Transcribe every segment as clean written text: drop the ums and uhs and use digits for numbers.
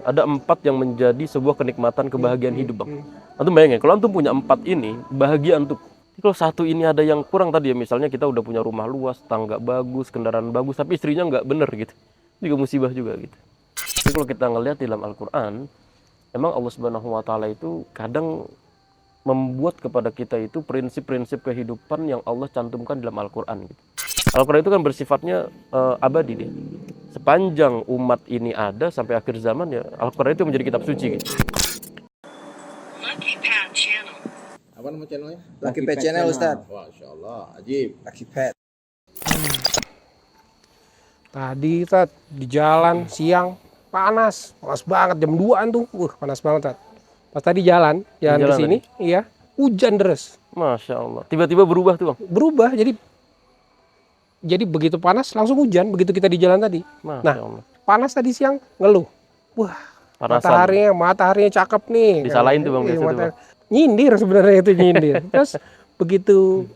Ada 4 yang menjadi sebuah kenikmatan kebahagiaan hidup, Bang. Antum bayangin, kalau antum punya 4 ini, bahagia antum. Kalau satu ini ada yang kurang tadi ya, misalnya kita udah punya rumah luas, tangga bagus, kendaraan bagus, tapi istrinya nggak bener gitu. Itu juga musibah juga gitu. Jadi kalau kita ngelihat di dalam Al-Quran, emang Allah Subhanahu Wa Taala itu kadang membuat kepada kita itu prinsip-prinsip kehidupan yang Allah cantumkan dalam Al-Quran gitu. Al-Quran itu kan bersifatnya abadi deh. Sepanjang umat ini ada sampai akhir zaman ya Al-Quran itu menjadi kitab suci gitu. Lucky Pad Channel. Apa nama channelnya? Lucky Pad Channel, Ustaz. Masya Allah, ajib. Lucky Pad. Tadi Tat di jalan siang panas banget jam 2-an tuh. Panas banget Tat. Pas tadi jalan ke sini, iya, hujan deras. Masya Allah. Tiba-tiba berubah tuh, Bang. Berubah jadi begitu panas langsung hujan begitu kita di jalan tadi. Masya Allah. Panas tadi siang ngeluh. Wah, Panasan. mataharinya cakep nih. Disalahin tuh, Bang, biasa tuh, Bang. Nyindir sebenarnya itu nyindir. Terus begitu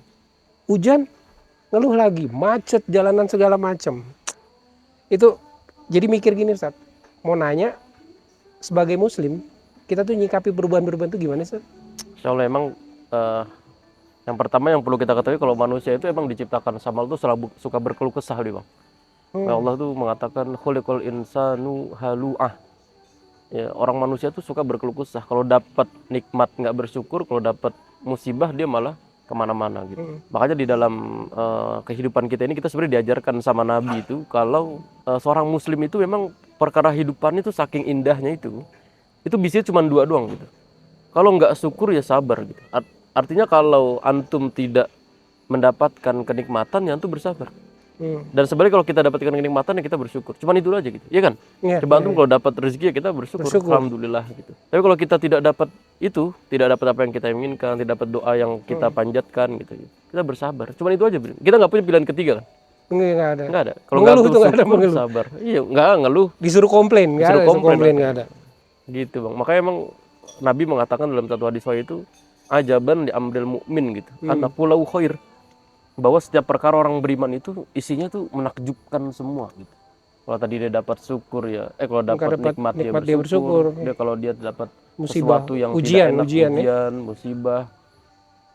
hujan ngeluh lagi, macet jalanan segala macam. Itu jadi mikir gini Ustaz, mau nanya sebagai muslim kita tuh nyikapi perubahan-perubahan itu gimana Ustaz? Insya Allah emang yang pertama yang perlu kita ketahui kalau manusia itu emang diciptakan sama Allah tuh selalu suka berkeluh kesah dia, Bang. Allah tuh mengatakan khuliqal insanu halu'ah. Ya, orang manusia tuh suka berkeluh kesah. Kalau dapat nikmat nggak bersyukur, kalau dapat musibah dia malah kemana-mana gitu. Makanya di dalam kehidupan kita ini kita sebenarnya diajarkan sama Nabi itu kalau seorang muslim itu memang perkara hidupan itu saking indahnya itu bisanya cuma 2 doang gitu. Kalau nggak syukur ya sabar gitu. Artinya kalau antum tidak mendapatkan kenikmatan ya antum bersabar. Dan sebenarnya kalau kita dapatkan kenikmatan ya kita bersyukur. Cuman itu aja gitu. Iya kan? Coba antum kalau dapat rezeki ya kita bersyukur. Alhamdulillah gitu. Tapi kalau kita tidak dapat itu, tidak dapat apa yang kita inginkan, tidak dapat doa yang kita panjatkan gitu. Kita bersabar. Cuman itu aja. Kita nggak punya pilihan ketiga kan? Enggak ada. Nggak ada. Kalau nggak syukur, sabar. Iya, nggak ngeluh. Disuruh komplain, nggak ada. Gitu, Bang. Makanya emang Nabi mengatakan dalam satu hadis itu ajaban li amril mukmin gitu. Anaqulau khair. Bahwa setiap perkara orang beriman itu isinya tuh menakjubkan semua gitu. Kalau tadi dia dapat syukur ya, kalau dapat nikmat dia bersyukur. Dia kalau dia dapat sesuatu yang ujian, tidak enak, musibah,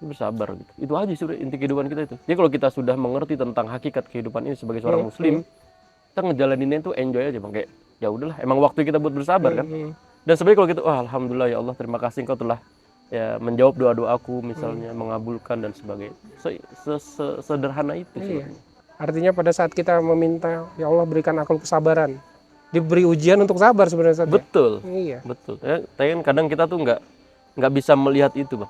bersabar gitu. Itu aja sih inti kehidupan kita itu. Jadi kalau kita sudah mengerti tentang hakikat kehidupan ini sebagai seorang muslim, kita ngejalaninnya tuh enjoy aja, Bang. Kayak ya udahlah, emang waktu kita buat bersabar kan. Dan sebenarnya kalau gitu, alhamdulillah ya Allah, terima kasih Engkau telah ya menjawab doa-doaku misalnya, mengabulkan dan sebagainya. Sederhana itu sih. Artinya pada saat kita meminta ya Allah berikan aku kesabaran, diberi ujian untuk sabar sebenarnya. Betul. Iya. Betul. Tapi kan kadang kita tuh nggak bisa melihat itu, Bang.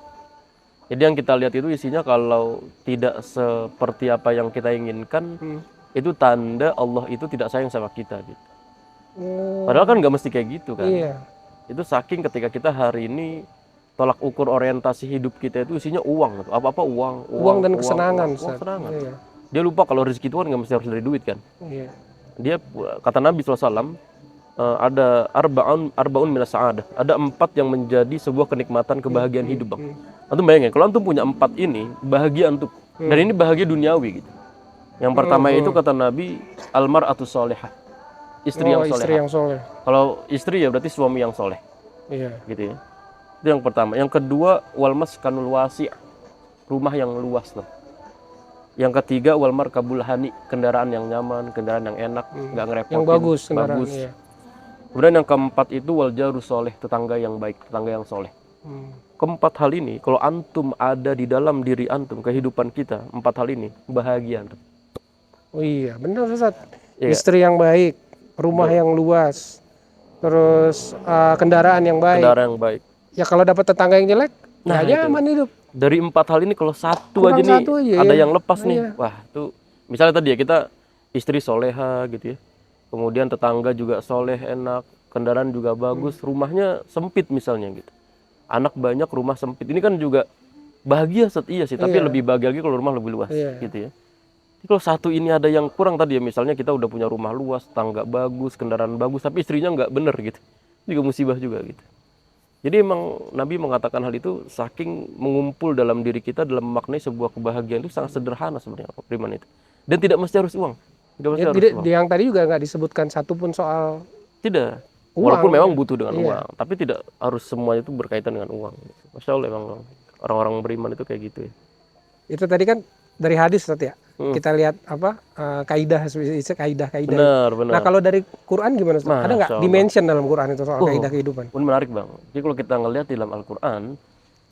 Jadi yang kita lihat itu isinya kalau tidak seperti apa yang kita inginkan, itu tanda Allah itu tidak sayang sama kita gitu. Padahal kan nggak mesti kayak gitu kan. Iya. Itu saking ketika kita hari ini tolak ukur orientasi hidup kita itu isinya uang, apa-apa uang dan kesenangan. Kesenangan. Iya. Dia lupa kalau rezeki itu kan nggak mesti harus dari duit kan. Iya. Dia kata Nabi SAW ada arbaun minas sa'adah. Ada 4 yang menjadi sebuah kenikmatan kebahagiaan hidup, Bang. Antum bayangin kalau antum punya 4 ini bahagia antum. Dan ini bahagia duniawi gitu. Yang pertama itu kata Nabi almar'atus sholihah. Istri yang soleh. Kalau istri ya berarti suami yang soleh. Iya. Gitu ya. Itu yang pertama. Yang kedua wal maskanul wasi', rumah yang luas lah. Yang ketiga wal markabul hani, kendaraan yang nyaman, kendaraan yang enak, nggak ngerepotin, yang bagus. Iya. Kemudian yang keempat itu wal jarus soleh, tetangga yang baik, tetangga yang soleh. Keempat hal ini kalau antum ada di dalam diri antum, kehidupan kita, 4 hal ini bahagia antum. Oh iya, benar Ustaz. Iya. Istri yang baik, rumah yang luas, terus kendaraan yang baik. Ya kalau dapat tetangga yang jelek, nyaman hidup. Dari 4 hal ini kalau satu aja ada yang lepas nih. Wah, tuh misalnya tadi ya kita istri soleha gitu ya. Kemudian tetangga juga soleh, enak, kendaraan juga bagus, rumahnya sempit misalnya gitu. Anak banyak, rumah sempit. Ini kan juga bahagia iya sih, tapi lebih bahagia lagi kalau rumah lebih luas gitu ya. Jadi kalau satu ini ada yang kurang tadi ya, misalnya kita udah punya rumah luas, tangga bagus, kendaraan bagus, tapi istrinya nggak bener gitu. Itu juga musibah juga gitu. Jadi emang Nabi mengatakan hal itu saking mengumpul dalam diri kita dalam memaknai sebuah kebahagiaan itu sangat sederhana sebenarnya beriman itu. Dan tidak mesti harus uang. Yang tadi juga nggak disebutkan satu pun soal tidak. Walaupun Uang, memang ya. butuh dengan Iya. uang, tapi tidak harus semuanya itu berkaitan dengan uang. Masya Allah emang orang-orang beriman itu kayak gitu ya. Itu tadi kan dari hadis Ustaz ya. Hmm. Kita lihat apa kaidah kaidah. Benar, Nah, benar. kalau dari Quran gimana Ustaz? Ada nggak Masya Allah. dimention dalam Quran itu soal Oh, kaidah kehidupan? pun menarik bang. Jadi kalau kita ngelihat di dalam Al-Quran,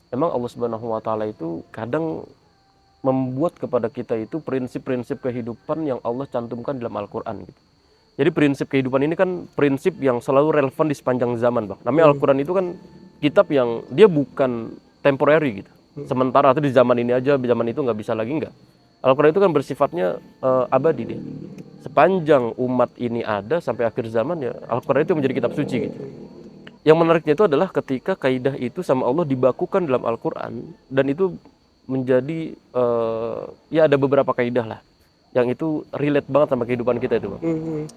memang Allah Subhanahu Wa Taala itu kadang membuat kepada kita itu prinsip-prinsip kehidupan yang Allah cantumkan dalam Al-Quran gitu. Jadi prinsip kehidupan ini kan prinsip yang selalu relevan di sepanjang zaman bang. Namanya Al-Quran itu kan kitab yang dia bukan temporary gitu. Sementara atau di zaman ini aja, di zaman itu nggak bisa lagi nggak. Al-Quran itu kan bersifatnya abadi dia. Sepanjang umat ini ada sampai akhir zaman ya Al-Quran itu menjadi kitab suci gitu. Yang menariknya itu adalah ketika kaidah itu sama Allah dibakukan dalam Al-Quran dan itu menjadi ya ada beberapa kaidah lah yang itu relate banget sama kehidupan kita itu bang.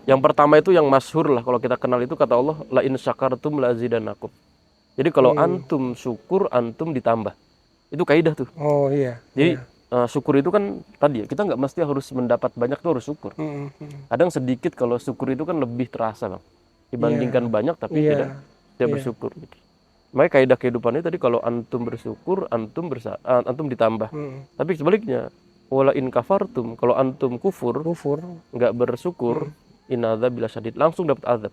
Yang pertama itu yang masyhur lah kalau kita kenal itu kata Allah la in syakartum la azidannakum. Jadi kalau antum syukur antum ditambah. Itu kaidah tuh. Oh iya. Jadi syukur itu kan tadi ya kita nggak mesti harus mendapat banyak tuh harus syukur. Kadang sedikit kalau syukur itu kan lebih terasa bang dibandingkan banyak tapi tidak bersyukur. Gitu. Makanya kaidah kehidupannya tadi kalau antum bersyukur antum ditambah. Tapi sebaliknya wala in kafartum kalau antum kufur nggak bersyukur inadza bila syadid langsung dapat azab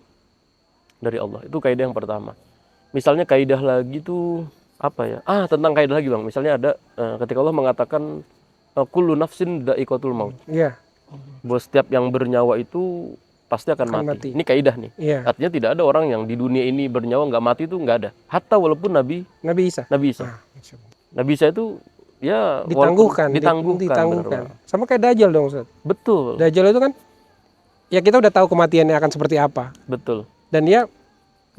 dari Allah. Itu kaidah yang pertama. Misalnya kaidah lagi tuh apa ya? Tentang kaidah lagi bang. Misalnya ada ketika Allah mengatakan kullu nafsin dha'iqatul maut. Iya. Bahwa setiap yang bernyawa itu pasti akan mati. Ini kaidah nih. Iya. Artinya tidak ada orang yang di dunia ini bernyawa nggak mati itu nggak ada. Hatta walaupun Nabi Isa. Nabi Isa itu ya ditangguhkan. Benar. Sama kayak Dajjal dong Ustaz. Betul. Dajjal itu kan ya kita udah tahu kematiannya akan seperti apa. Betul. Dan dia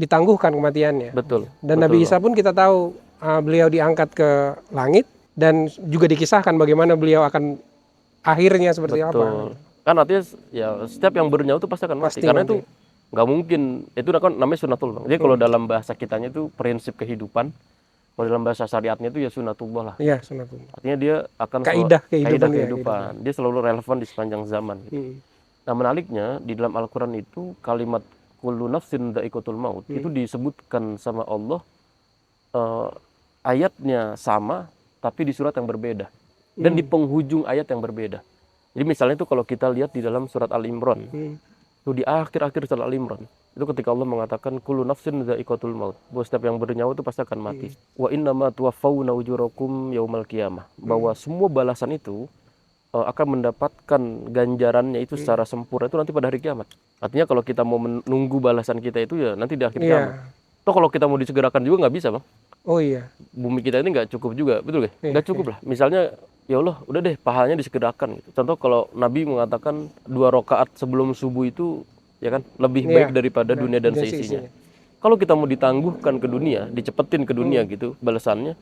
ditangguhkan kematiannya. Betul. Dan Nabi Isa pun kita tahu beliau diangkat ke langit dan juga dikisahkan bagaimana beliau akan akhirnya seperti apa. Kan artinya ya setiap yang bernyawa itu pasti akan mati. Karena itu nggak mungkin. Itu kan namanya sunnatul bang. Jadi kalau dalam bahasa kitanya itu prinsip kehidupan. Kalau dalam bahasa syariatnya itu ya sunnatullah lah. Iya, sunnatullah. Artinya dia akan kaidah kehidupan. Dia selalu relevan di sepanjang zaman. Gitu. Nah menariknya di dalam Al-Quran itu kalimat kullu nafsin dha'iqatul maut itu disebutkan sama Allah ayatnya sama tapi di surat yang berbeda dan di penghujung ayat yang berbeda. Jadi misalnya itu kalau kita lihat di dalam surat Al-Imran itu di akhir-akhir surat Al-Imran itu ketika Allah mengatakan kullu nafsin dha'iqatul maut bahwa setiap yang bernyawa itu pasti akan mati. Wa innama tuwaffawna ujurakum yaumal qiyamah bahwa semua balasan itu akan mendapatkan ganjarannya itu secara sempurna itu nanti pada hari kiamat. Artinya kalau kita mau menunggu balasan kita itu ya nanti di akhir kiamat. Toh kalau kita mau disegerakan juga nggak bisa bang. Oh iya. Bumi kita ini nggak cukup juga, betul nggak? Nggak cukup lah. Misalnya ya Allah udah deh pahalanya disegerakan. Gitu. Contoh kalau Nabi mengatakan 2 rakaat sebelum subuh itu ya kan lebih baik daripada dunia dan seisinya. Kalau kita mau ditangguhkan ke dunia, dicepetin ke dunia gitu balasannya,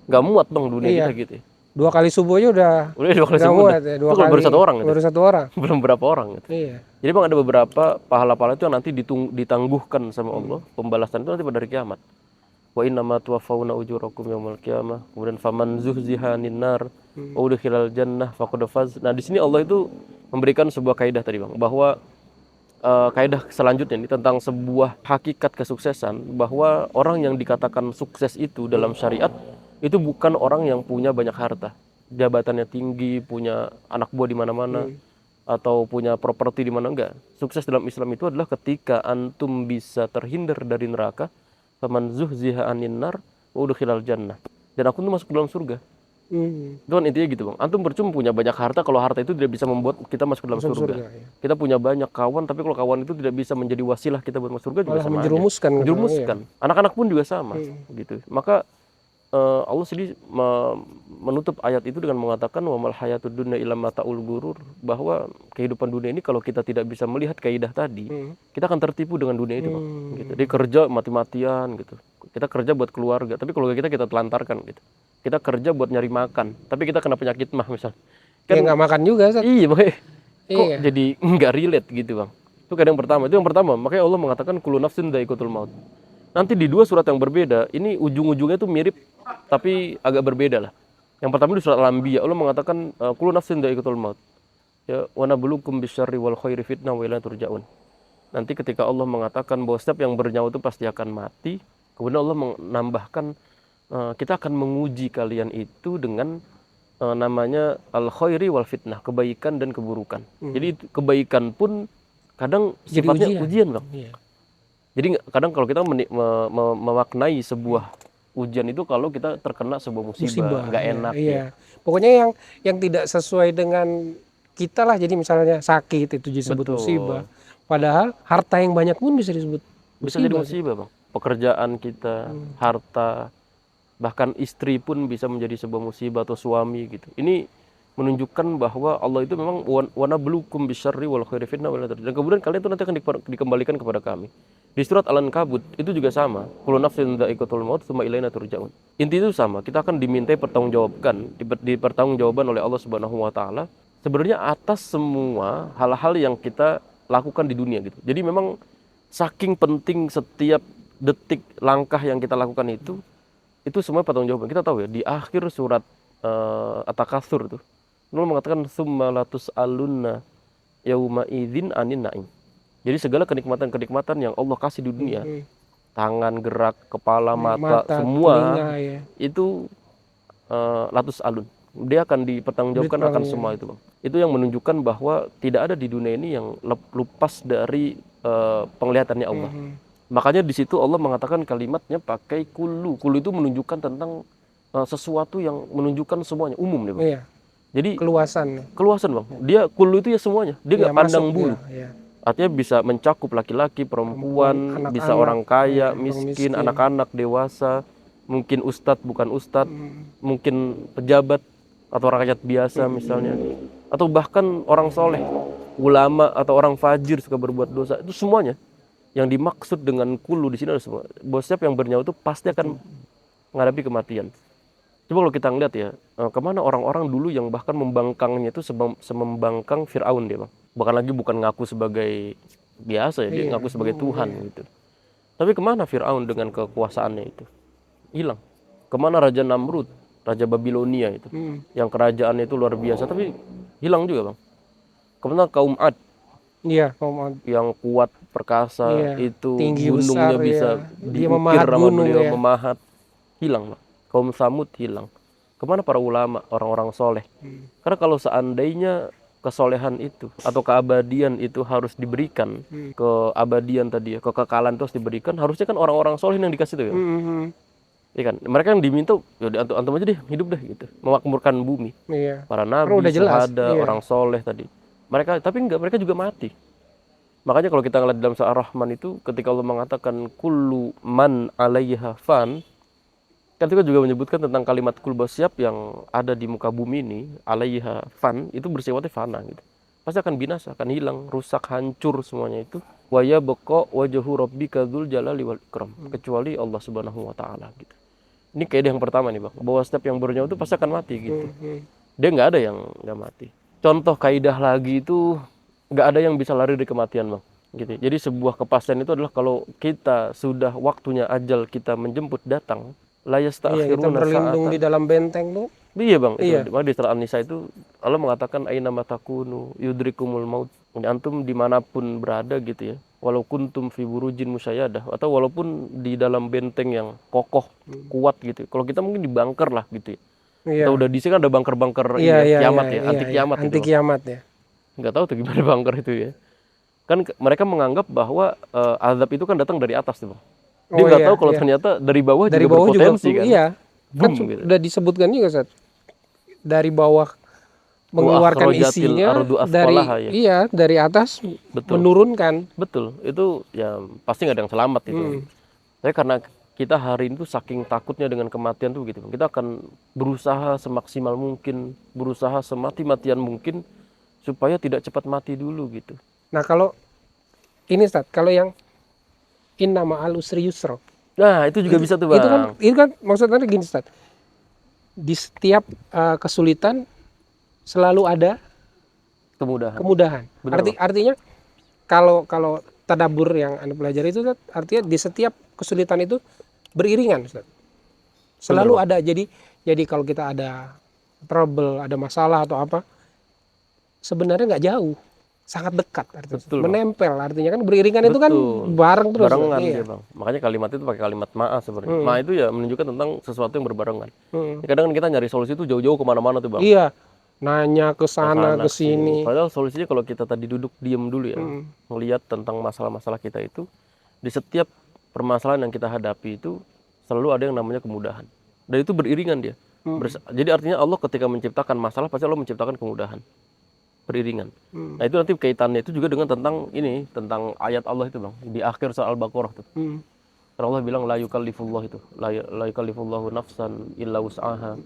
nggak muat bang dunia kita gitu. 2 kali subuh aja udah 2 kali subuh muat, ya. 2 kali baru 1 orang gitu. Baru 1 orang. Belum berapa orang gitu. Iya. Jadi bang ada beberapa pahala-pahala itu yang nanti ditangguhkan sama Allah, pembalasan itu nanti pada hari kiamat. Wa innama tuwaffawna ujurakum yaumal qiyamah. Kemudian faman zuhziha 'anil nar wa udkhilal jannah faqad faz. Nah, di sini Allah itu memberikan sebuah kaidah tadi bang bahwa kaidah selanjutnya ini tentang sebuah hakikat kesuksesan bahwa orang yang dikatakan sukses itu dalam syariat itu bukan orang yang punya banyak harta, jabatannya tinggi, punya anak buah di mana-mana atau punya properti di mana enggak. Sukses dalam Islam itu adalah ketika antum bisa terhindar dari neraka, faman zuhziha 'anil nar wa udkhilal jannah. Dan aku tuh masuk ke dalam surga. Itu kan intinya gitu bang. Antum percuma punya banyak harta kalau harta itu tidak bisa membuat kita masuk ke dalam surga. Ya. Kita punya banyak kawan tapi kalau kawan itu tidak bisa menjadi wasilah kita buat masuk surga juga sama menjerumuskan. Menjerumuskan. Anak-anak pun juga sama gitu. Maka Allah sendiri menutup ayat itu dengan mengatakan wa mal hayatud dunya illa mata'ul ghurur bahwa kehidupan dunia ini kalau kita tidak bisa melihat kaidah tadi, kita akan tertipu dengan dunia itu bang. Gitu. Dia kerja mati-matian gitu. Kita kerja buat keluarga, tapi keluarga kita telantarkan gitu. Kita kerja buat nyari makan, tapi kita kena penyakit mah misal. Kan nggak makan juga, Ustaz. Iya, makanya kok jadi nggak relate gitu bang. Itu kadang pertama. Itu yang pertama. Makanya Allah mengatakan kullu nafsin dha'iqatul maut. Nanti di 2 surat yang berbeda, ini ujung-ujungnya tuh mirip, tapi agak berbeda lah. Yang pertama di surat Al-Anbiya, Allah mengatakan kullu nafsin dha'iqatul maut. Ya, wa nabluukum bisyarri wal khairi fitnah wa ilaina turja'un. nanti ketika Allah mengatakan bahwa setiap yang bernyawa itu pasti akan mati, kemudian Allah menambahkan kita akan menguji kalian itu dengan namanya al-khairi wal fitnah, kebaikan dan keburukan. Jadi kebaikan pun kadang Jadi sifatnya ujian. ujian, Bang. Iya. Jadi kadang kalau kita memaknai sebuah ujian itu kalau kita terkena sebuah musibah, nggak iya, enak iya. ya. Pokoknya yang tidak sesuai dengan kita lah, jadi misalnya sakit itu disebut Betul. musibah. Padahal harta yang banyak pun bisa disebut Bisa jadi musibah. musibah, Bang. Pekerjaan kita, harta, bahkan istri pun bisa menjadi sebuah musibah atau suami gitu. Ini menunjukkan bahwa Allah itu memang wana belukum bisyarri wal khairi fitnah wal adr. Dan kemudian kalian itu nanti akan dikembalikan kepada kami. Di surat Al-Ankabut itu juga sama. Kullu nafsin dha'iqatul maut tsumma ilaina turja'un. Inti itu sama, kita akan dimintai pertanggungjawabkan, dipertanggungjawaban oleh Allah Subhanahu wa taala sebenarnya atas semua hal-hal yang kita lakukan di dunia gitu. Jadi memang saking penting setiap detik langkah yang kita lakukan itu semua pertanggungjawaban. Kita tahu ya di akhir surat At-Takatsur tuh Allah mengatakan summa latus alunna yauma idzin anin naim. Jadi segala kenikmatan-kenikmatan yang Allah kasih di dunia, tangan gerak, kepala, mata semua telinga, ya. itu latus alun. Dia akan dipertanggungjawabkan akan semua itu, Bang. Itu yang menunjukkan bahwa tidak ada di dunia ini yang lepas dari penglihatannya Allah. Makanya di situ Allah mengatakan kalimatnya pakai kullu. Kullu itu menunjukkan tentang sesuatu yang menunjukkan semuanya, umum nih, Bang. Iya. Jadi Keluasan. keluasan, Bang. Dia kullu itu ya semuanya. Dia nggak pandang bulu. Iya. Artinya bisa mencakup laki-laki, perempuan, anak-anak, bisa orang kaya, ya, orang miskin, miskin. anak-anak, dewasa, mungkin ustadz, bukan ustadz, mungkin pejabat atau rakyat biasa misalnya, atau bahkan orang soleh, ulama atau orang fajir suka berbuat dosa, itu semuanya yang dimaksud dengan kulu di sini adalah semua. Bahwa setiap yang bernyawa itu pasti akan menghadapi kematian. Coba kalau kita ngeliat ya, kemana orang-orang dulu yang bahkan membangkangnya itu semembangkang Fir'aun dia, Bang. Bahkan lagi bukan ngaku sebagai biasa ya, dia ngaku sebagai Tuhan gitu. Tapi kemana Fir'aun dengan kekuasaannya itu? Hilang. Kemana Raja Namrud, Raja Babilonia itu, yang kerajaannya itu luar biasa, tapi hilang juga, Bang. Kemana kaum Ad, Iya, yang kuat, perkasa, iya. itu Tinggi gunungnya besar, bisa ya. Dia diukir memahat sama gunung, beliau, ya. memahat. Hilang, Bang. Kaum Samud hilang. Kemana para ulama, orang-orang soleh? Karena kalau seandainya kesolehan itu atau keabadian itu harus diberikan, keabadian tadi ya, kekekalan itu harus diberikan, harusnya kan orang-orang soleh yang dikasih itu ya. Iya kan, mereka yang diminta, ya antum aja deh hidup deh gitu, memakmurkan bumi. Iya. Para Karena nabi, udah jelas, syuhada, iya. orang soleh tadi. Mereka, tapi enggak, mereka juga mati. Makanya kalau kita ngeliat dalam surah Ar-Rahman itu, ketika Allah mengatakan kullu man 'alaiha fan, kan itu juga menyebutkan tentang kalimat kul, siap yang ada di muka bumi ini, 'alaiha fan, itu bersifatnya fana gitu. Pasti akan binasa, akan hilang, rusak, hancur semuanya itu. Wa yabqa wajhu rabbika dzul jalali wal ikram, kecuali Allah Subhanahu wa taala gitu. Ini kaidah yang pertama nih, Bang, bahwa setiap yang bernyawa itu pasti akan mati gitu. Dia nggak ada yang nggak mati. Contoh kaidah lagi itu nggak ada yang bisa lari dari kematian, Bang. Gitu. Jadi sebuah kepastian itu adalah kalau kita sudah waktunya ajal kita menjemput datang, la Iya, kita yastakhiruna berlindung sa'atan. di dalam benteng tuh. Iya, Bang, itu Iya. di surah An-Nisa itu Allah mengatakan aina matakunu yudrikumul maut. Jadi, antum dimanapun berada gitu ya, walau kuntum fi burujin musayyadah, atau walaupun di dalam benteng yang kokoh, kuat gitu. Kalau kita mungkin di bunker lah gitu ya. Iya. Kita udah di sini kan ada bunker-bunker kiamat ya, anti kiamat anti gitu. Bang. kiamat ya. Nggak tahu tuh gimana bunker itu ya. Kan mereka menganggap bahwa azab itu kan datang dari atas tuh, Bang. Dia nggak tahu kalau ternyata dari bawah dari juga bawah berpotensi juga, kan. iya. Kan Boom, gitu. udah disebutkan juga, Ustaz. Dari bawah mengeluarkan akhrajatil isinya, ardu dari athqalaha ya. iya, dari atas Betul. menurunkan. Betul, itu ya pasti nggak ada yang selamat itu. Tapi karena kita hari ini tuh saking takutnya dengan kematian tuh gitu, kita akan berusaha semaksimal mungkin, berusaha semati-matian mungkin supaya tidak cepat mati dulu gitu. Nah, kalau ini, Ustaz, kalau yang inna ma'al usri yusra. Nah, itu juga bisa tuh, Bang. Itu kan maksudnya gini, Ustaz. Di setiap kesulitan selalu ada kemudahan. Benar, Artinya kalau tadabbur yang Anda pelajari itu, Ustaz, artinya di setiap kesulitan itu beriringan, Ustaz. Selalu ada. Jadi kalau kita ada trouble, ada masalah atau apa, sebenarnya nggak jauh. sangat dekat artinya. Betul, Bang. Menempel artinya kan beriringan itu kan Betul. bareng terus. Barengan Iya. dia, Bang. Makanya kalimat itu pakai kalimat ma'a sebenarnya. Ma itu ya menunjukkan tentang sesuatu yang berbarengan. Mm. Kadang kan kita nyari solusi itu jauh-jauh kemana-mana tuh, Bang. Iya. Nanya ke sana ke sini. Padahal solusinya kalau kita tadi duduk diem dulu ya, melihat tentang masalah-masalah kita itu, di setiap permasalahan yang kita hadapi itu selalu ada yang namanya kemudahan. Dan itu beriringan dia. Jadi artinya Allah ketika menciptakan masalah pasti Allah menciptakan kemudahan. Beriringan. Nah itu nanti kaitannya itu juga dengan tentang ini, tentang ayat Allah itu, Bang, di akhir surah Al-Baqarah tuh. Karena Allah bilang la yukallifullah itu, la yukallifullahu nafsan illa wus'aha,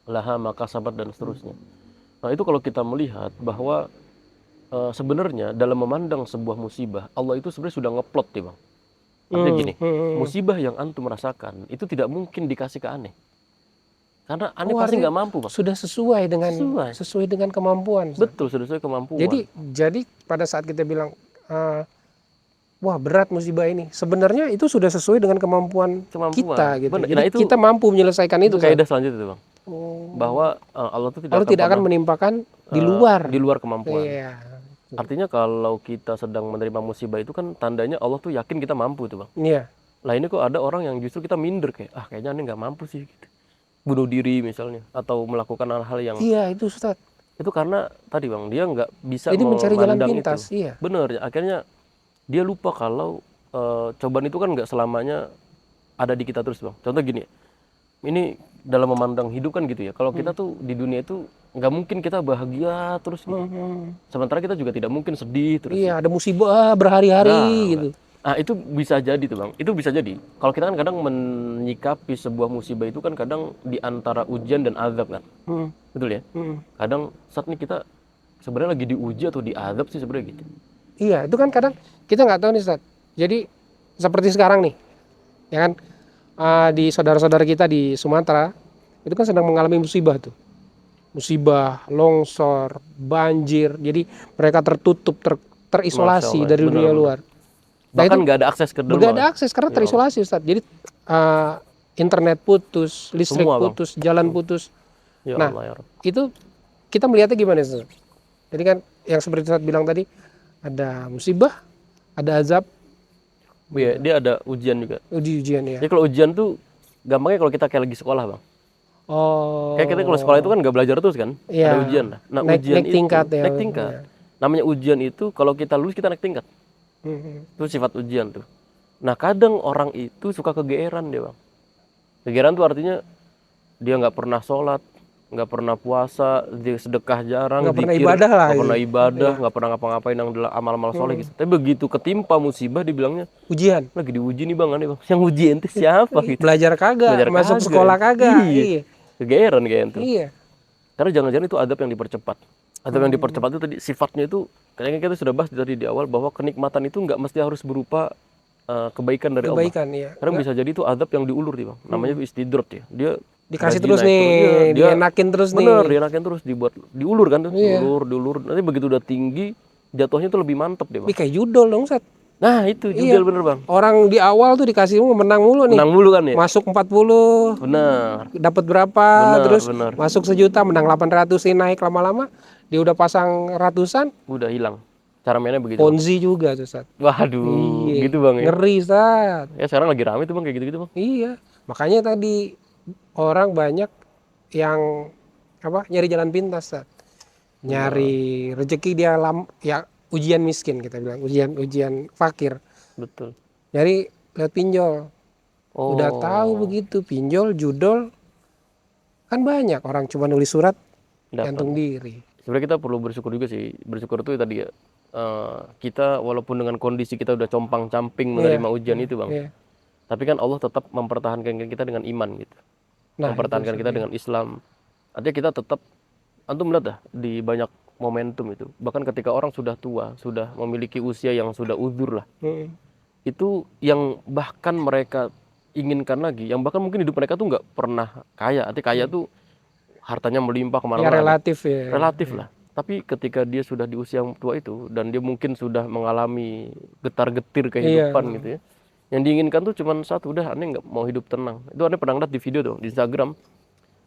laha maka sabat dan seterusnya. Nah itu kalau kita melihat bahwa sebenarnya dalam memandang sebuah musibah, Allah itu sebenarnya sudah ngeplot ya, Bang. Artinya gini, musibah yang antum merasakan itu tidak mungkin dikasih ke aneh. Karena aneh pasti nggak mampu, Bang. Sudah sesuai dengan kemampuan. Betul, sudah sesuai kemampuan. Jadi pada saat kita bilang wah berat musibah ini, sebenarnya itu sudah sesuai dengan kemampuan kita gitu. Benar. Jadi Nah, itu, kita mampu menyelesaikan itu. Kaidah selanjutnya itu, Bang. Bahwa Allah itu tidak akan menimpakan di luar kemampuan. Iya. Artinya kalau kita sedang menerima musibah itu kan tandanya Allah tuh yakin kita mampu tuh, Bang. Iya. Lah ini kok ada orang yang justru kita minder kayak kayaknya aneh nggak mampu sih gitu. Bunuh diri misalnya atau melakukan hal-hal yang itu Ustaz. Itu karena tadi, Bang, dia nggak bisa jadi mencari jalan memandang pintas. itu. Iya. Bener, akhirnya dia lupa kalau cobaan itu kan nggak selamanya ada di kita terus, Bang. Contoh gini, ini dalam memandang hidup kan gitu ya, kalau kita tuh di dunia itu nggak mungkin kita bahagia terus gitu. Sementara kita juga tidak mungkin sedih terus. Iya, ada musibah berhari-hari gitu. Nah itu bisa jadi tuh, Bang, itu bisa jadi. Kalau kita kan kadang menyikapi sebuah musibah itu kan kadang di antara ujian dan azab kan. Betul ya? Kadang saat ini kita sebenarnya lagi diuji atau diazab sih sebenarnya gitu. Iya, itu kan kadang kita nggak tahu nih, Ustaz. Jadi seperti sekarang nih, ya kan, di saudara-saudara kita di Sumatera itu kan sedang mengalami musibah tuh, musibah longsor, banjir. Jadi mereka tertutup, terisolasi dari dunia luar. Bahkan nggak ada akses ke rumah. Nggak ada akses karena terisolasi, Ustaz. Jadi internet putus, listrik semua, putus, jalan putus. Ya nah, Allah, ya Rabb. itu kita melihatnya gimana, Ustaz? Jadi kan yang seperti Ustaz bilang tadi, ada musibah, ada azab. Iya, dia ada ujian juga. Ujian ya. Jadi kalau ujian tuh gampangnya kalau kita kayak lagi sekolah, Bang. Oh. Kayak kita kalau sekolah itu kan nggak belajar terus kan? Iya. Ada ujian lah. Nah, ujian naik tingkat itu, ya. naik tingkat. Ya. Namanya ujian itu kalau kita lulus kita naik tingkat. Itu sifat ujian tuh. Nah, kadang orang itu suka kegeeran dia, Bang. Kegeeran tuh artinya dia nggak pernah sholat, nggak pernah puasa, dia sedekah jarang, nggak pernah ibadah lah. Nggak pernah ibadah, nggak pernah ngapa-ngapain yang amal-amal soleh gitu. Tapi begitu ketimpa musibah dibilangnya ujian. Lagi diuji nih, Bang, aneh, Bang. Yang ujian itu siapa gitu? Belajar kagak, masuk sekolah kagak. Iya. Kegeeran kayak itu. Iya. Karena jangan-jangan itu adab yang dipercepat. Adab yang dipercepat itu tadi sifatnya itu kayaknya kita sudah bahas tadi di awal bahwa kenikmatan itu nggak mesti harus berupa kebaikan dari Allah. Iya. Karena bisa jadi itu adab yang diulur nih, Bang. Namanya itu istidrot ya. Dia dikasih terus nih, dia dienakin terus nih. Bener, dienakin terus diulur kan tuh. Diulur. Nanti begitu udah tinggi, jatuhnya tuh lebih mantep deh, Bang. Ini kayak judol dong, Ustaz. Nah, itu judul bener, Bang. Orang di awal tuh dikasih menang mulu nih. Menang mulu kan ya? Masuk 40. Bener. Dapat berapa? Terus masuk 1 juta, menang 800, naik lama-lama dia udah pasang ratusan, udah hilang. Cara mainnya begitu. Ponzi juga tuh, Ustaz. Waduh, gitu, Bang ya. Ngeri, Ustaz. Ya sekarang lagi rame tuh, Bang, kayak gitu-gitu, Bang. Iya. Makanya tadi orang banyak yang nyari jalan pintas, Ustaz. Nyari rezeki dia ya ujian miskin kita bilang, ujian fakir. Betul. Nyari lihat pinjol. Udah tahu begitu, pinjol, judol. Kan banyak orang cuma nulis surat gantung diri. Sebenarnya kita perlu bersyukur juga sih. Bersyukur itu tadi ya. Kita walaupun dengan kondisi kita udah compang-camping menerima ujian itu, Bang. Tapi kan Allah tetap mempertahankan kita dengan iman gitu. Mempertahankan kita dengan Islam. Artinya kita tetap, antum lihat dah di banyak momentum itu. Bahkan ketika orang sudah tua, sudah memiliki usia yang sudah uzur lah. Itu yang bahkan mereka inginkan lagi, yang bahkan mungkin hidup mereka tuh nggak pernah kaya. Artinya kaya tuh hartanya melimpah kemana-mana. Ya relatif ya. Relatif lah. Tapi ketika dia sudah di usia yang tua itu dan dia mungkin sudah mengalami getar-getir kehidupan gitu ya. Yang diinginkan tuh cuma satu, udah aneh nggak mau hidup tenang. Itu aneh pernah lihat di video tuh di Instagram.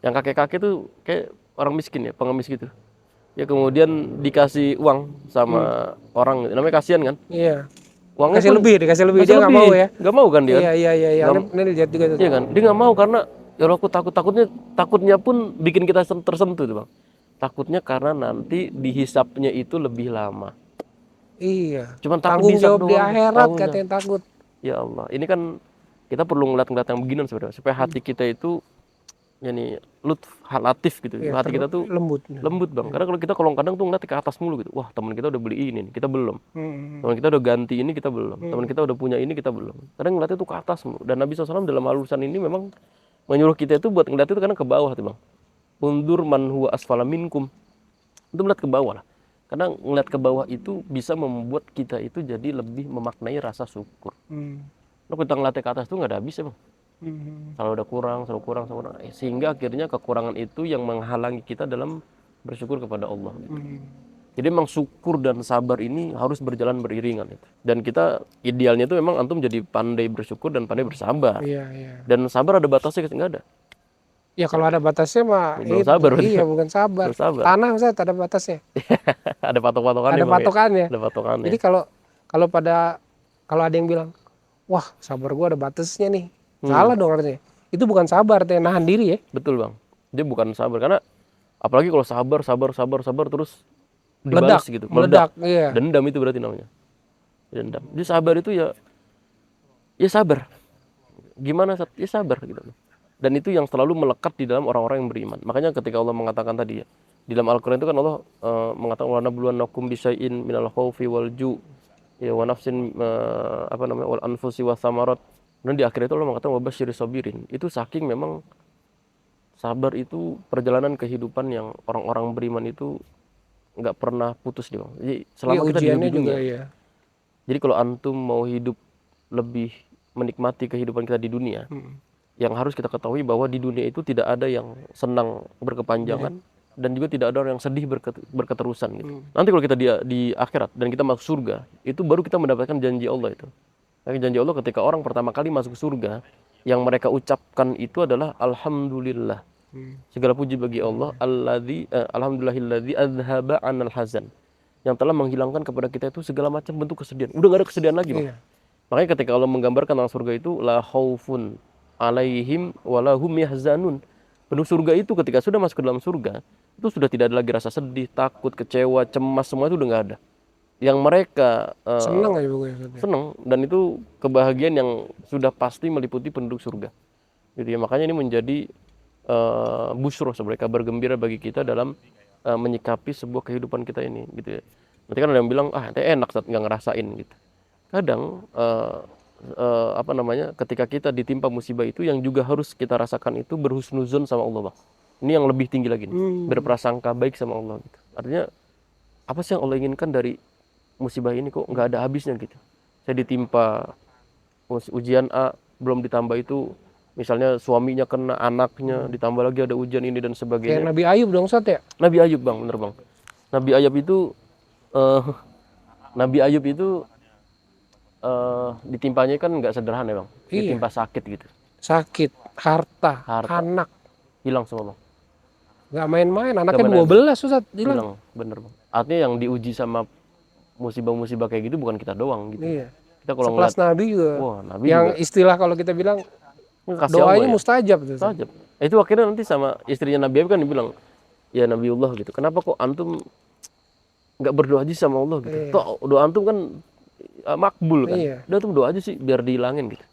Yang kakek-kakek tuh kayak orang miskin ya, pengemis gitu. ya kemudian dikasih uang sama orang, namanya kasihan kan, Iya. uangnya Dikasih pun lebih dia kasih nggak mau ya. nggak mau kan dia kan? Iya. Nggak- Ini lihat juga tuh. Iya kan, dia nggak mau karena ya Allah, aku takutnya pun bikin kita tersentuh tuh bang. Takutnya karena nanti dihisapnya itu lebih lama. Iya. Cuman takut Tanggung dihisap jawab di doang. akhirat katanya takut. Ya Allah, ini kan kita perlu ngeliat yang beginian sebenarnya supaya hati kita itu yani latif gitu. Iya, Hati kita tuh lembut. lembut bang. Karena kalau kita kadang tuh ngeliat ke atas mulu gitu. Wah teman kita udah beli ini, nih, kita belum. Hmm. Teman kita udah ganti ini, kita belum. Teman kita udah punya ini, kita belum. Kadang ngeliatnya tuh ke atas mulu. Dan Nabi SAW dalam alusan ini memang menyuruh kita itu buat ngeliat itu karena ke bawah tuh bang. Undur man huwa asfala minkum. Itu ngeliat ke bawah lah. Karena ngeliat ke bawah itu bisa membuat kita itu jadi lebih memaknai rasa syukur. Kalau kita ngeliatnya ke atas tuh nggak ada habisnya bang. Selalu ada kurang. Sehingga akhirnya kekurangan itu yang menghalangi kita dalam bersyukur kepada Allah. Jadi memang syukur dan sabar ini harus berjalan beriringan. Dan kita idealnya itu memang antum jadi pandai bersyukur dan pandai bersabar. Iya. Dan sabar ada batasnya nggak ada. Ya kalau ada batasnya mah Belum itu. sabar berarti. Iya, bukan sabar. Belum sabar. Tanah Ustaz ada batasnya. Ada patok-patokannya. Ada Bang, ya? patokannya. Ada patokannya. Jadi kalau ada yang bilang, "Wah, sabar gua ada batasnya nih." Salah dong artinya. Itu bukan sabar, teh nahan diri ya. Betul bang. Dia bukan sabar karena apalagi kalau sabar terus dibalas gitu. Meledak, iya. Dendam itu berarti namanya. Dendam. Jadi sabar itu ya sabar. Gimana ya sabar gitu. Dan itu yang selalu melekat di dalam orang-orang yang beriman. Makanya ketika Allah mengatakan tadi ya, di dalam Al-Qur'an itu kan Allah mengatakan wa nabluwannakum bisyai'in minal khaufi wal ju' ya wa nafsin wal anfusi was samarat. Dan di akhir itu Allah mengatakan wabasyiris sabirin. Itu saking memang sabar itu perjalanan kehidupan yang orang-orang beriman itu nggak pernah putus dia bang. Jadi selama kita hidup di dunia. Iya. Jadi kalau antum mau hidup lebih menikmati kehidupan kita di dunia, yang harus kita ketahui bahwa di dunia itu tidak ada yang senang berkepanjangan dan juga tidak ada orang yang sedih berketerusan gitu. Nanti kalau kita di akhirat dan kita masuk surga, itu baru kita mendapatkan janji Allah itu. Nah, janji Allah ketika orang pertama kali masuk surga, yang mereka ucapkan itu adalah alhamdulillah. Segala puji bagi Allah, alhamdulillahilladzi adzhaba 'anal hazan. Yang telah menghilangkan kepada kita itu segala macam bentuk kesedihan. Udah gak ada kesedihan lagi, Bang. Iya. Makanya ketika Allah menggambarkan tentang surga itu la khaufun alaihim walahum yahzanun. Penduduk surga itu ketika sudah masuk ke dalam surga, itu sudah tidak ada lagi rasa sedih, takut, kecewa, cemas, semua itu udah nggak ada. Yang mereka Senang aja pokoknya. senang, dan itu kebahagiaan yang sudah pasti meliputi penduduk surga. Gitu ya. Makanya ini menjadi busyroh sebenarnya, kabar gembira bagi kita dalam menyikapi sebuah kehidupan kita ini, gitu ya. Nanti kan ada yang bilang nanti enak saat nggak ngerasain gitu. Kadang ketika kita ditimpa musibah itu yang juga harus kita rasakan itu berhusnuzon sama Allah, Bang. Ini yang lebih tinggi lagi nih, berprasangka baik sama Allah gitu. Artinya apa sih yang Allah inginkan dari musibah ini, kok nggak ada habisnya gitu. Saya ditimpa ujian A, belum ditambah itu misalnya suaminya kena, anaknya, ditambah lagi ada ujian ini dan sebagainya. Kayak Nabi Ayub dong Ustaz ya? Nabi Ayub, Bang, bener Bang. Nabi Ayub itu ditimpanya kan nggak sederhana, Bang. Ditimpa sakit gitu. Sakit, harta, anak. Hilang semua, Bang. Nggak main-main, anaknya 12 Ustaz, hilang. Bener, Bang. Artinya yang diuji sama musibah-musibah kayak gitu bukan kita doang gitu. Iya. Kita kalau Sekelas ngeliat, Nabi juga. wah, Nabi yang juga istilah kalau kita bilang kasih doanya Allah, ya. mustajab tuh. Mustajab. Itu akhirnya nanti sama istrinya Nabi Ayub kan dibilang, ya Nabiullah gitu, kenapa kok antum nggak berdoa aja sama Allah gitu? Iya. Toh doa antum kan makbul kan. Iya. Udah tuh doa aja sih biar dihilangin gitu.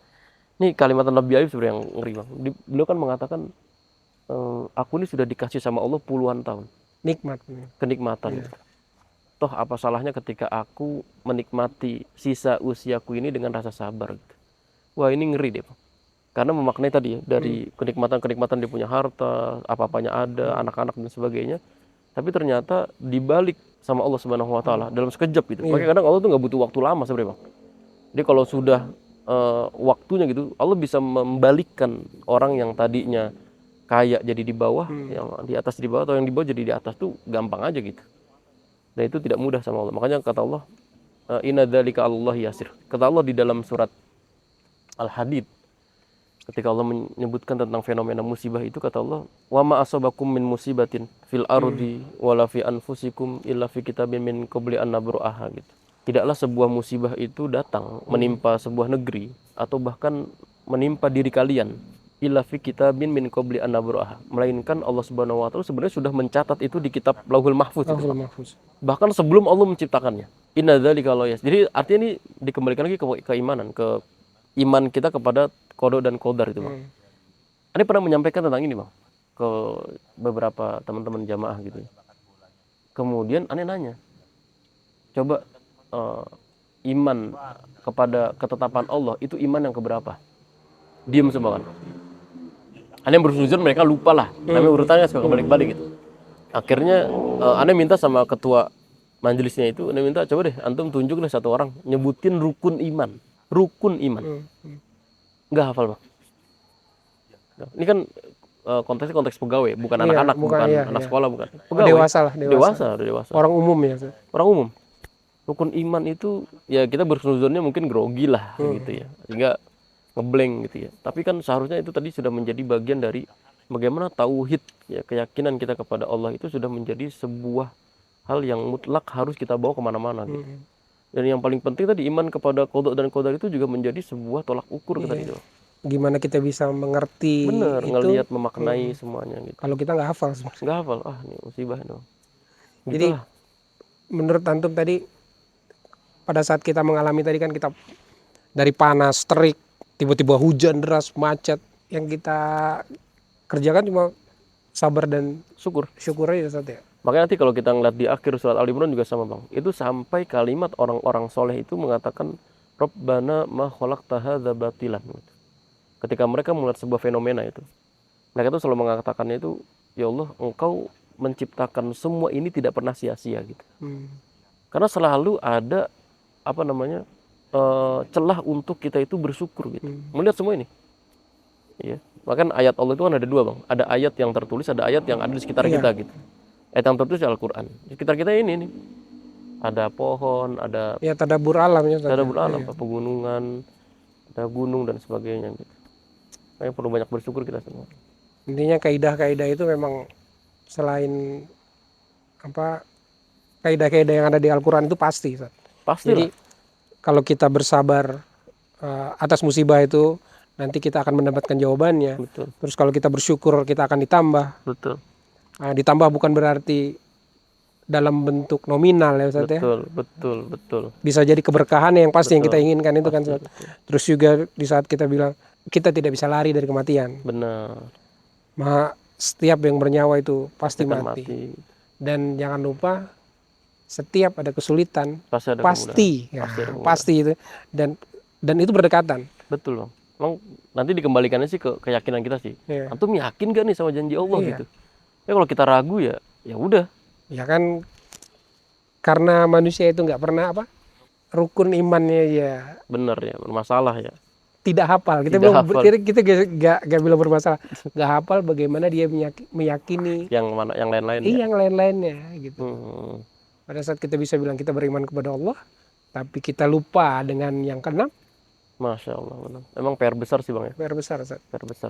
Ini kalimat Nabi Ayub sebenarnya yang ngeri, Bang. Beliau kan mengatakan, aku ini sudah dikasih sama Allah puluhan tahun Nikmat. kenikmatan. Iya. Gitu. Toh apa salahnya ketika aku menikmati sisa usiaku ini dengan rasa sabar gitu. Wah, ini ngeri deh, Bang. Karena memaknai tadi ya, dari kenikmatan-kenikmatan dia punya harta, apa-apanya ada, anak-anak dan sebagainya. Tapi ternyata dibalik sama Allah Subhanahu wa taala dalam sekejap gitu. Makanya kadang Allah tuh nggak butuh waktu lama sebenarnya, Bang. Jadi kalau sudah waktunya gitu, Allah bisa membalikkan orang yang tadinya kaya jadi di bawah, yang di atas di bawah, atau yang di bawah jadi di atas tuh gampang aja gitu. Dan itu tidak mudah sama Allah. Makanya kata Allah, inna dzalika 'alallahi yasir. Kata Allah di dalam surat Al-Hadid Ketika Allah menyebutkan tentang fenomena musibah itu, kata Allah, wa ma asabakum min musibatin fil ardi wala fi anfusikum illa fi kitabim min qabli an nabra'aha gitu. Tidaklah sebuah musibah itu datang menimpa sebuah negeri atau bahkan menimpa diri kalian illa fi kitabin min qabli an nabra'aha, melainkan Allah Subhanahu wa taala sebenarnya sudah mencatat itu di kitab Lauhul Mahfuz itu. Lauhul Mahfuz. Bahkan sebelum Allah menciptakannya. Inna dzalika la yas. Jadi artinya ini dikembalikan lagi ke keimanan, ke iman kita kepada qada dan qadar itu, Bang. Ane pernah menyampaikan tentang ini, Bang, ke beberapa teman-teman jamaah gitu. Kemudian Ane nanya, coba iman kepada ketetapan Allah itu iman yang keberapa? Diam semua kan. Ane bersujud, mereka lupa lah. Namanya urutannya suka kebalik-balik gitu. Akhirnya Ane minta sama ketua majelisnya itu, Ane minta coba deh antum tunjuk deh satu orang nyebutin rukun iman. Rukun iman. Nggak hafal, Bang. Ini kan konteksnya konteks pegawai, bukan anak-anak, bukan anak sekolah, bukan. Pegawai. Dewasa lah, Dewasa. Orang umum ya. Orang umum. Rukun iman itu ya kita bersuzonnya mungkin grogi lah gitu ya. Sehingga ngeblank gitu ya. Tapi kan seharusnya itu tadi sudah menjadi bagian dari bagaimana tauhid ya, keyakinan kita kepada Allah itu sudah menjadi sebuah hal yang mutlak harus kita bawa kemana-mana gitu. Dan yang paling penting tadi iman kepada qada dan qadar itu juga menjadi sebuah tolak ukur kita itu. Gimana kita bisa mengerti Bener, itu, ngelihat memaknai semuanya gitu. kalau kita nggak hafal. Nggak hafal, ini musibah itu. Jadi menurut antum tadi, pada saat kita mengalami tadi kan kita dari panas, terik, tiba-tiba hujan deras, macet, yang kita kerjakan cuma sabar dan syukur aja Ustaz ya. Makanya nanti kalau kita ngeliat di akhir surat Al Imran juga sama, Bang. Itu sampai kalimat orang-orang soleh itu mengatakan Rabbana ma khalaqta hadza batilan. Ketika mereka melihat sebuah fenomena itu, mereka itu selalu mengatakannya itu, ya Allah, Engkau menciptakan semua ini tidak pernah sia-sia gitu. Karena selalu ada celah untuk kita itu bersyukur gitu. Melihat semua ini. Iya. Bahkan ayat Allah itu kan ada dua, Bang. Ada ayat yang tertulis, ada ayat yang ada di sekitar kita gitu. Ayat yang tertulis Al-Quran. Di sekitar kita ini nih. Ada pohon, ada tadabbur alam ya. Tadabbur alam, pegunungan, ada gunung dan sebagainya gitu. Makanya perlu banyak bersyukur kita semua. Intinya kaidah-kaidah itu memang selain kaidah-kaidah yang ada di Al-Quran itu pasti. Pasti. Jadi kalau kita bersabar atas musibah itu, nanti kita akan mendapatkan jawabannya. Betul. Terus kalau kita bersyukur, kita akan ditambah. Betul. Ditambah bukan berarti dalam bentuk nominal ya Ustaz ya. Betul. Bisa jadi keberkahan yang pasti yang kita inginkan itu kan Ustaz. Terus juga di saat kita bilang kita tidak bisa lari dari kematian. Benar. Setiap yang bernyawa itu pasti mati. Dan jangan lupa setiap ada kesulitan pasti itu dan itu berdekatan. Betul, Bang. Emang nanti dikembalikannya sih ke keyakinan kita sih. Antum yakin gak nih sama janji Allah gitu? Ya kalau kita ragu ya udah. Ya kan karena manusia itu nggak pernah rukun imannya ya. Bener ya, bermasalah ya. Tidak hafal. Kita nggak bilang bermasalah. Nggak hafal bagaimana dia meyakini yang lain-lain. Yang lain-lainnya gitu. Pada saat kita bisa bilang kita beriman kepada Allah, tapi kita lupa dengan yang keenam. Masya Allah, benar. Emang PR besar sih, Bang ya. PR besar, Ustaz. PR besar.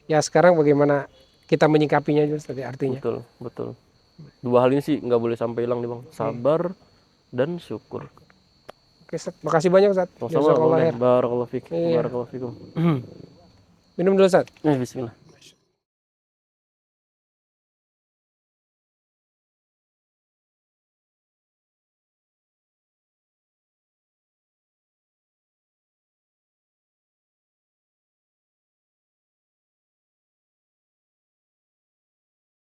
Ya sekarang bagaimana kita menyikapinya Ustaz artinya. Betul. Dua hal ini sih nggak boleh sampai hilang nih, Bang. Sabar dan syukur. Oke, Ustaz. Makasih banyak, Ustaz. Barakallahu fikum. Minum dulu, Ustaz. Bismillah.